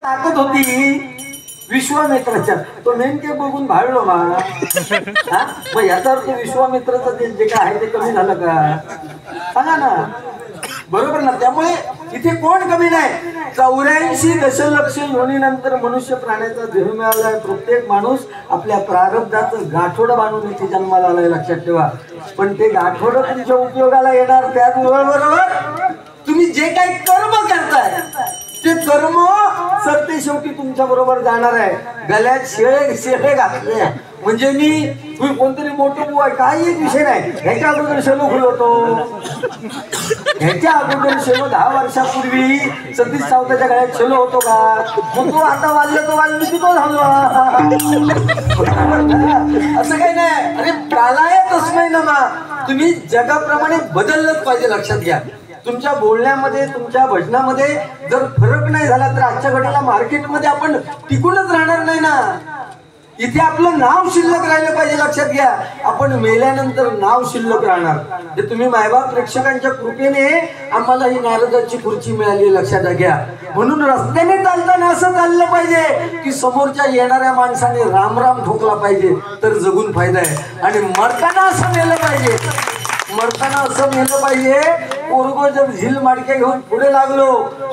ताकद होती विश्वामित्राच्या, तो नेमके बघून भाळलो मा मग याचा अर्थ विश्वामित्राचं जे काय आहे ते कमी झालं का? सांगा ना, बरोबर ना? त्यामुळे इथे कोण कमी नाही. 84 दशलक्ष योनीनंतर मनुष्य प्राण्याचा देह मिळालाय. प्रत्येक माणूस आपल्या प्रारब्धाचं गाठोडं बांधून इथे जन्माला आलाय, लक्षात ठेवा. पण ते गाठोडं तुमच्या उपयोगाला येणार त्याचबरोबर तुम्ही जे काही कर्म करताय ते कर्म सरते शेवटी तुमच्या बरोबर जाणार आहे. गळ्यात शेळे घातले म्हणजे मी कोणतरी मोठं बुवा आहे, काही एक विषय नाही. ह्याच्या अगोदर शेलो खुल होतो, ह्याच्या अगोदर शेलो 10 वर्षापूर्वी सतीश सावताच्या गळ्यात शेलो होतो का? मग तो आता वाजला तो वाजली तो झालो असं काही नाही. अरे कालाय तस्मै नमा. तुम्ही जगाप्रमाणे बदललंच पाहिजे, लक्षात घ्या. तुमच्या बोलण्यामध्ये तुमच्या भजनामध्ये जर फरक नाही झाला तर आजच्या घडीला मार्केटमध्ये आपण टिकूनच राहणार नाही ना. इथे आपलं नाव शिल्लक राहिलं पाहिजे, लक्षात घ्या. आपण मेल्यानंतर नाव शिल्लक राहणार. हे तुम्ही मायबाप प्रेक्षकांच्या कृपेने आम्हाला ही नारदाची खुर्ची मिळाली, लक्षात घ्या. म्हणून रस्त्याने चालताना असं चाललं पाहिजे की समोरच्या येणाऱ्या माणसाने राम राम ठोकला पाहिजे, तर जगून फायदा आहे. आणि मरताना असं नेलं पाहिजे, मरताना असं नेलं पाहिजे. पोरगो जर झील माडक्या घेऊन पुढे लागलो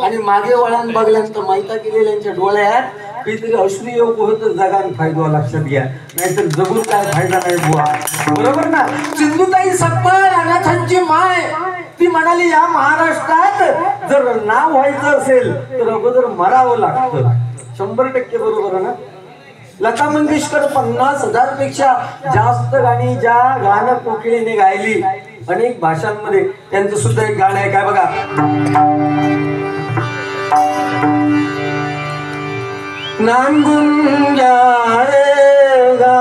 आणि मागे वळण बघल्यानंतर माहिता केलेल्यांच्या डोळ्यात काहीतरी अश्रू योग होत जगान फायदा, लक्षात घ्या. नाहीतर जगून काय फायदा नाही बुवा, बरोबर ना? सिंधुताई सपकाळ अनाथांची माय ती म्हणाली, या महाराष्ट्रात जर नाव व्हायचं असेल तर अगोदर मरावं लागतं. 100% बरोबर आहे ना? लता मंगेशकर 50,000 पेक्षा जास्त गाणी ज्या गाणं कोकिळीने गायली अनेक भाषांमध्ये, त्यांचं सुद्धा एक गाणं आहे, काय बघा. नांगून जाएगा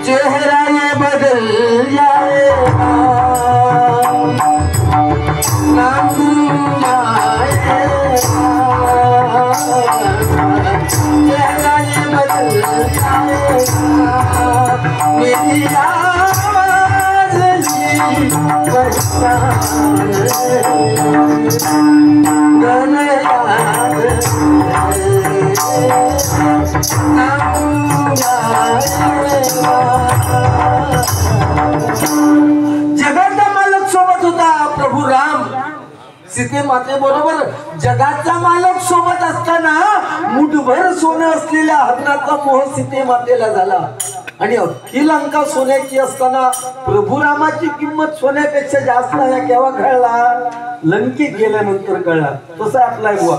चेहरा ये बदल जाएगा, नांगून जाएगा चेहरा ये बदल जाएगा, मेरी आवाज़ ली पहचान गले याद जगाचा मालक सोबत होता प्रभू राम. सीते माते बरोबर जगाचा मालक सोबत असताना मुठभर सोनं असलेल्या हरणाचा मोह सीते मातेला झाला. आणि अख्खी लंका सोन्याची असताना प्रभू रामाची किंमत सोन्यापेक्षा जास्त आहे केव्हा कळला? लंकेत गेल्यानंतर कळला. तसं आपला बुवा,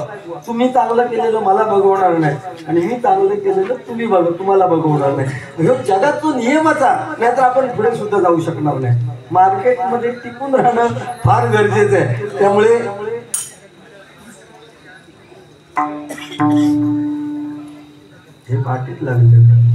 तुम्ही चांगलं केलेलं मला बघवणार नाही आणि मी चांगलं केलेलं तुम्हाला बघवणार नाही. हे जगाचा नियमाचा, नाहीतर आपण पुढे सुद्धा जाऊ शकणार नाही. मार्केटमध्ये टिकून राहणं फार गरजेचं आहे. त्यामुळे हे पाठीत लागले